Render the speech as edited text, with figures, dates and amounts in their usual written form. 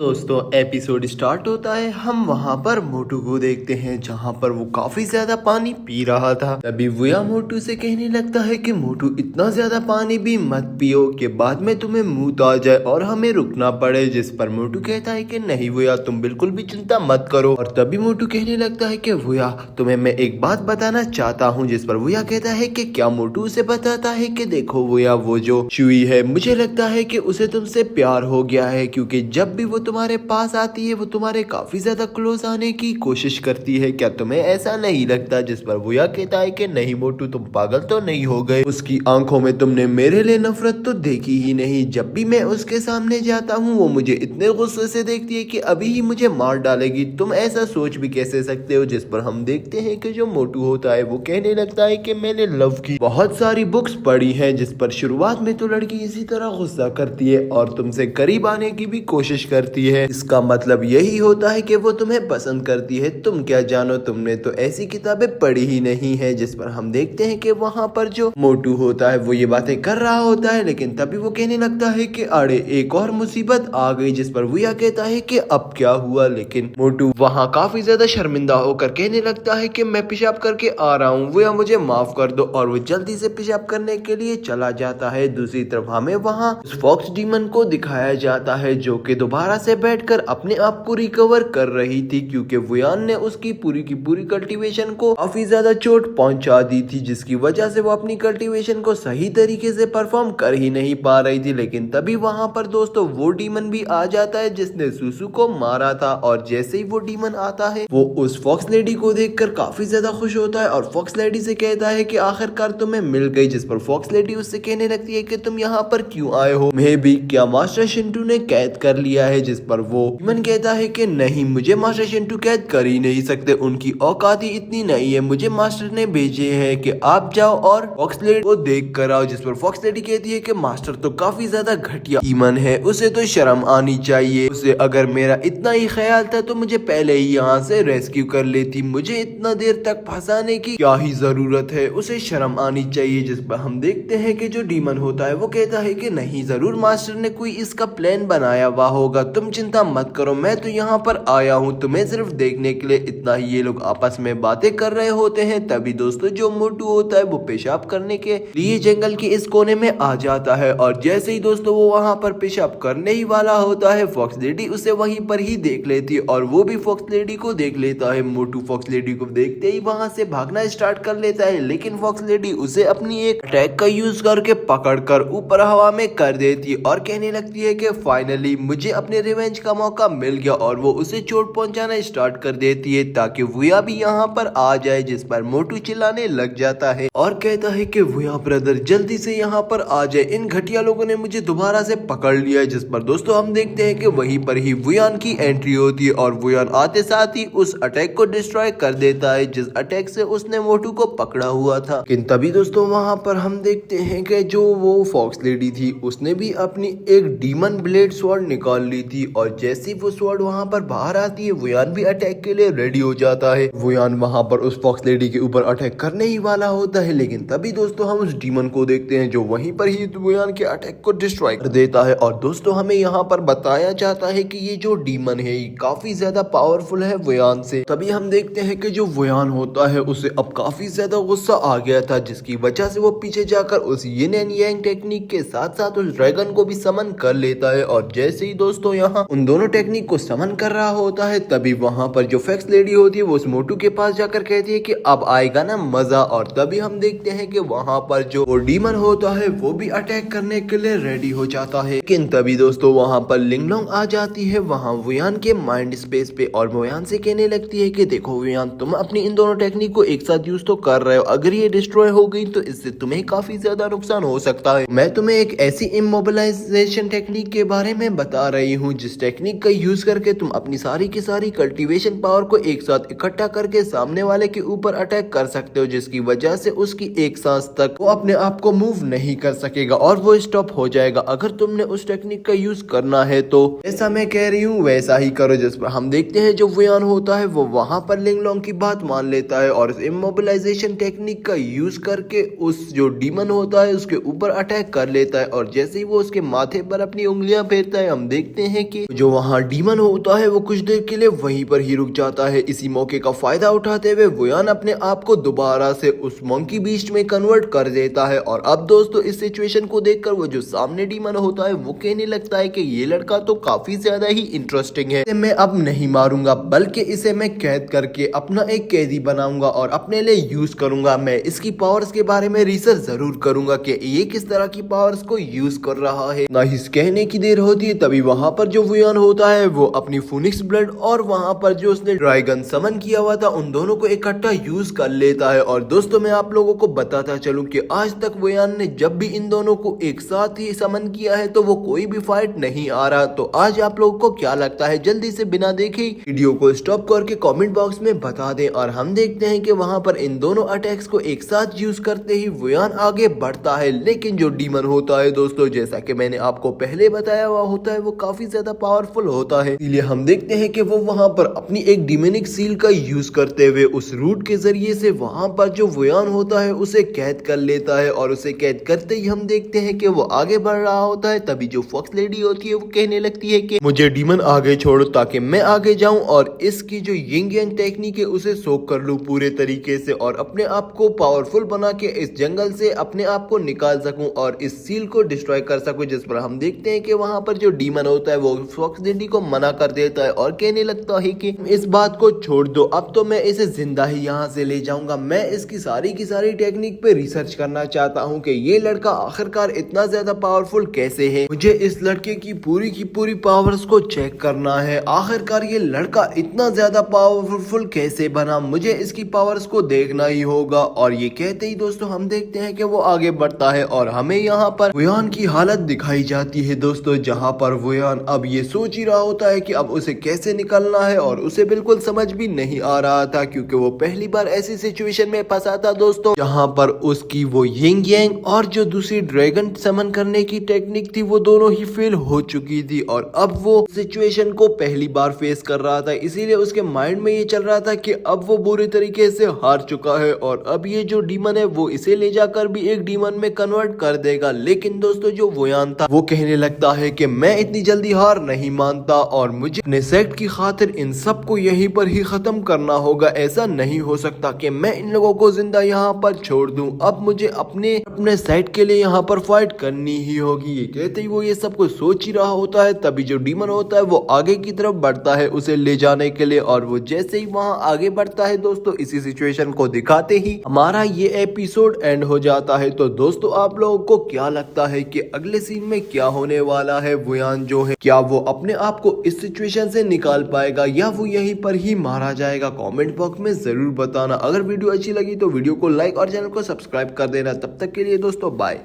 दोस्तों episode start होता है। हम वहाँ पर मोटू को देखते हैं जहाँ पर वो काफी ज्यादा पानी पी रहा था। तभी वुया मोटू से कहने लगता है कि मोटू इतना ज्यादा पानी भी मत पियो कि बाद में तुम्हें मुंह आ जाए और हमें रुकना पड़े। जिस पर मोटू कहता है कि नहीं वुया, तुम बिल्कुल भी चिंता मत करो। और तभी मोटू कहने लगता है कि वुया तुम्हें मैं एक बात बताना चाहता हूँ। जिस पर वुया कहता है कि क्या। मोटू उसे बताता है कि देखो वुया, वो जो चुई है मुझे लगता है कि उसे तुमसे प्यार हो गया है, क्योंकि जब भी वो तुम्हारे पास आती है वो तुम्हारे काफी ज्यादा क्लोज आने की कोशिश करती है। क्या तुम्हें ऐसा नहीं लगता? जिस पर वुया कहता है कि नहीं मोटू, तुम पागल तो नहीं हो गए। उसकी आंखों में तुमने मेरे लिए नफरत तो देखी ही नहीं। जब भी मैं उसके सामने जाता हूँ वो मुझे इतने गुस्से से देखती है कि अभी ही मुझे मार डालेगी। तुम ऐसा सोच भी कैसे सकते हो? जिस पर हम देखते हैं कि जो मोटू होता है वो कहने लगता है कि मैंने लव की बहुत सारी बुक्स पढ़ी है। जिस पर शुरुआत में तो लड़की इसी तरह गुस्सा करती है और तुमसे करीब आने की भी कोशिश करती है। इसका मतलब यही होता है कि वो तुम्हें पसंद करती है। तुम क्या जानो, तुमने तो ऐसी किताबें पढ़ी ही नहीं है। जिस पर हम देखते हैं कि वहाँ पर जो मोटू होता है वो ये बातें कर रहा होता है, लेकिन तभी वो कहने लगता है कि अरे एक और मुसीबत आ गई। जिस पर वुया कहता है कि अब क्या हुआ, लेकिन मोटू वहाँ काफी ज्यादा शर्मिंदा होकर कहने लगता है कि मैं पेशाब करके आ रहा हूँ वुया, मुझे माफ कर दो। और वो जल्दी से पेशाब करने के लिए चला जाता है। दूसरी तरफ हमें वहाँ फॉक्स डीमन को दिखाया जाता है जो कि दोबारा से बैठकर अपने आप को रिकवर कर रही थी, क्योंकि वुयान ने उसकी पूरी की पूरी कल्टीवेशन को काफी ज्यादा चोट पहुंचा दी थी, जिसकी वजह से वो अपनी कल्टीवेशन को सही तरीके से परफॉर्म कर ही नहीं पा रही थी। लेकिन तभी वहां पर दोस्तों वो डीमन भी आ जाता है जिसने सुसु को मारा था। और जैसे ही वो डीमन आता है वो उस फॉक्स लेडी को देखकर काफी ज्यादा खुश होता है और फॉक्स लेडी से कहता है कि आखिरकार तुम्हें मिल गई। जिस पर फॉक्स लेडी उससे कहने लगती है कि तुम यहाँ पर क्यों आए हो? मैं भी क्या मास्टर शिंटू ने कैद कर लिया है? जिस पर वो डीमन कहता है कि नहीं, मुझे मास्टर शिंटू कैद कर ही नहीं सकते, उनकी औकात ही इतनी नहीं है। मुझे मास्टर ने भेजे है कि आप जाओ और फॉक्स लेडी को देख कर आओ। जिस पर फॉक्स लेडी कहती है कि मास्टर तो काफी ज्यादा घटिया डीमन है, उसे तो शर्म आनी चाहिए। उसे अगर मेरा इतना ही ख्याल था तो मुझे पहले ही यहाँ से रेस्क्यू कर लेती। मुझे इतना देर तक फंसाने की क्या ही जरूरत है, उसे शर्म आनी चाहिए। जिस पर हम देखते हैं कि जो डीमन होता है वो कहता है कि नहीं, जरूर मास्टर ने कोई इसका प्लान बनाया हुआ होगा, तुम चिंता मत करो, मैं तो यहाँ पर आया हूँ तुम्हें सिर्फ देखने के लिए। इतना ही ये लोग आपस में बातें कर रहे होते हैं। तभी दोस्तों जो मोटू होता है वो पेशाब करने के लिए जंगल के इस कोने में आ जाता है। और जैसे ही दोस्तों वो वहाँ पर पेशाब करने ही वाला होता है फॉक्स लेडी उसे वहीं पर ही देख लेती है और वो भी फॉक्स लेडी को देख लेता है। मोटू फॉक्स लेडी को देखते ही वहाँ से भागना स्टार्ट कर लेता है, लेकिन फॉक्स लेडी उसे अपनी एक अटैक का यूज करके पकड़कर ऊपर हवा में कर देती है और कहने लगती है कि फाइनली मुझे अपने रिवेंज का मौका मिल गया। और वो उसे चोट पहुंचाना स्टार्ट कर देती है ताकि वुया भी यहाँ पर आ जाए। जिस पर मोटू चिल्लाने लग जाता है और कहता है कि वुया ब्रदर जल्दी से यहाँ पर आ जाए, इन घटिया लोगों ने मुझे दोबारा से पकड़ लिया है। जिस पर दोस्तों हम देखते हैं कि वहीं पर ही वुयान की एंट्री होती है और वुयान आते साथ ही उस अटैक को डिस्ट्रॉय कर देता है जिस अटैक से उसने मोटू को पकड़ा हुआ था। लेकिन तभी दोस्तों वहाँ पर हम देखते हैं कि जो वो फॉक्स लेडी थी उसने भी अपनी एक डीमन ब्लेड स्वॉर्ड निकाल ली थी और जैसे वो स्वॉर्ड वहाँ पर बाहर आती है वुयान भी अटैक के लिए रेडी हो जाता है। वुयान वहाँ पर उस फॉक्स लेडी के ऊपर अटैक करने ही वाला होता है, लेकिन तभी दोस्तों हम उस डीमन को देखते हैं जो वहीं पर ही वुयान के अटैक को डिस्ट्रॉय कर देता है। और दोस्तों हमें यहाँ पर बताया जाता है कि ये जो डीमन है ये काफी ज्यादा पावरफुल है वुयान से। तभी हम देखते हैं कि जो वुयान होता है उसे अब काफी ज्यादा गुस्सा आ गया था, जिसकी वजह से वो पीछे जाकर उस यिन एंड यांग टेक्निक के साथ साथ उस ड्रैगन को भी समन कर लेता है। और जैसे ही दोस्तों यहाँ उन दोनों टेक्निक को समन कर रहा होता है तभी वहाँ पर जो फॉक्स लेडी होती है वो उस मोटू के पास जाकर कहती है कि अब आएगा ना मजा। और तभी हम देखते हैं कि वहाँ पर जो वो डीमन होता है वो भी अटैक करने के लिए रेडी हो जाता है। लेकिन तभी दोस्तों वहाँ पर लिंगलोंग आ जाती है वहाँ वुयान के माइंड स्पेस पे और वुयान से कहने लगती है कि देखो वुयान, तुम अपनी इन दोनों टेक्निक को एक साथ यूज तो कर रहे हो, अगर ये डिस्ट्रॉय हो गई तो इससे तुम्हें काफी ज्यादा नुकसान हो सकता है। मैं तुम्हें एक ऐसी इमोबिलाइजेशन टेक्निक के बारे में बता रही हूँ जिस टेक्निक का यूज करके तुम अपनी सारी की सारी कल्टीवेशन पावर को एक साथ इकट्ठा करके सामने वाले के ऊपर अटैक कर सकते हो, जिसकी वजह से उसकी एक सांस तक वो अपने आप को मूव नहीं कर सकेगा और वो स्टॉप हो जाएगा। अगर तुमने उस टेक्निक का यूज करना है तो ऐसा मैं कह रही हूँ वैसा ही करो। जिस पर हम देखते हैं जो वुयान होता है वो वहां पर लिंगलोंग की बात मान लेता है और इमोबिलाइजेशन टेक्निक का यूज करके उस जो डीमन होता है उसके ऊपर अटैक कर लेता है। और जैसे ही वो उसके माथे पर अपनी उंगलियां फेरता है हम देखते हैं कि जो वहाँ डीमन होता है वो कुछ देर के लिए वहीं पर ही रुक जाता है। इसी मौके का फायदा उठाते हुए वुयान अपने आप को दोबारा से उस मंकी बीस्ट में कन्वर्ट कर देता है। और अब दोस्तों इस सिचुएशन को देखकर वो जो सामने डीमन होता है वो कहने लगता है कि ये लड़का तो काफी ज्यादा ही इंटरेस्टिंग है, इसे मैं अब नहीं मारूंगा बल्कि इसे मैं कैद करके अपना एक कैदी बनाऊंगा और अपने लिए यूज करूंगा। मैं इसकी पावर्स के बारे में रिसर्च जरूर करूंगा कि ये किस तरह की पावर्स को यूज कर रहा है। ना ही कहने की देर होती है तभी वहां पर जो वुयान होता है वो अपनी फीनिक्स ब्लड और वहां पर जो उसने ड्रैगन समन किया हुआ था उन दोनों को इकट्ठा यूज कर लेता है। और दोस्तों मैं आप लोगों को बताता चलूं कि आज तक वुयान ने जब भी इन दोनों को एक साथ ही समन किया है तो वो कोई भी फाइट नहीं आ रहा। तो आज आप लोगों को क्या लगता है, जल्दी से बिना देखे वीडियो को स्टॉप करके कमेंट बॉक्स में बता दें। और हम देखते हैं कि वहां पर इन दोनों अटैक्स को एक साथ यूज करते ही वुयान आगे बढ़ता है। लेकिन जो डीमन होता है दोस्तों, जैसा कि मैंने आपको पहले बताया हुआ होता है, वो काफी ज्यादा पावरफुल होता है। इसलिए हम देखते हैं कि वो वहां पर अपनी एक डिमोनिक सील का यूज करते हुए उस रूट के जरिए से वहां पर जो वुयान होता है उसे कैद कर लेता है। और उसे कैद करते ही हम देखते हैं कि वो आगे बढ़ रहा होता है। तभी जो फॉक्स लेडी होती है वो कहने लगती है कि मुझे डीमन आगे छोड़ो ताकि मैं आगे जाऊं और इसकी जो यिंग यांग टेक्निक है उसे सोक कर लूं पूरे तरीके से और अपने आप को पावरफुल बना के इस जंगल से अपने आप को निकाल सकूं और इस सील को डिस्ट्रॉय कर सकूं। जिस पर हम देखते हैं कि वहां पर जो डीमन होता है वो फॉक्स लेडी को मना कर देता है और कहने लगता है कि इस बात को छोड़ दो, अब तो मैं इसे जिंदा ही यहाँ से ले जाऊंगा। मैं इसकी सारी की सारी टेक्निक पे रिसर्च करना चाहता हूँ कि ये लड़का आखिरकार इतना ज्यादा पावरफुल कैसे है। मुझे इस लड़के की पूरी पावर्स को चेक करना है। आखिरकार ये लड़का इतना ज्यादा पावरफुल कैसे बना, मुझे इसकी पावर्स को देखना ही होगा। और ये कहते ही दोस्तों हम देखते हैं कि वो आगे बढ़ता है और हमें यहाँ पर वुयान की हालत दिखाई जाती है दोस्तों, जहाँ पर वुयान अब ये सोच ही रहा होता है कि अब उसे कैसे निकलना है और उसे बिल्कुल समझ भी नहीं आ रहा था क्योंकि वो पहली बार ऐसी सिचुएशन में फंसा था दोस्तों जहाँ पर उसकी वो यिंग यांग और जो दूसरी ड्रैगन समन करने की टेक्निक थी वो दोनों ही फेल हो चुकी थी। और अब वो सिचुएशन को पहली बार फेस कर रहा था, इसीलिए उसके माइंड में ये चल रहा था कि अब वो बुरी तरीके से हार चुका है और अब ये जो डीमन है वो इसे ले जाकर भी एक डीमन में कन्वर्ट कर देगा। लेकिन दोस्तों जो वुयान था वो कहने लगता है कि मैं इतनी जल्दी हार नहीं मानता और मुझे अपने सेक्ट की खातिर इन सबको यहीं पर ही खत्म करना होगा। ऐसा नहीं हो सकता कि मैं इन लोगों को जिंदा यहाँ पर छोड़ दूं। अब मुझे अपने सेट के लिए यहाँ पर फाइट करनी ही होगी। ये कहते ही वो ये सब कुछ सोच ही रहा होता है तभी जो डीमन होता है वो आगे की तरफ बढ़ता है उसे ले जाने के लिए। और वो जैसे ही वहाँ आगे बढ़ता है दोस्तों इसी सिचुएशन को दिखाते ही हमारा ये एपिसोड एंड हो जाता है। तो दोस्तों आप लोगों को क्या लगता है कि अगले सीन में क्या होने वाला है? वुयान जो है क्या वो अपने आप को इस सिचुएशन से निकाल पाएगा या वो यहीं पर ही मारा जाएगा? कमेंट बॉक्स में जरूर बताना। अगर वीडियो अच्छी लगी तो वीडियो को लाइक और चैनल को सब्सक्राइब कर देना। तब तक के लिए दोस्तों बाय।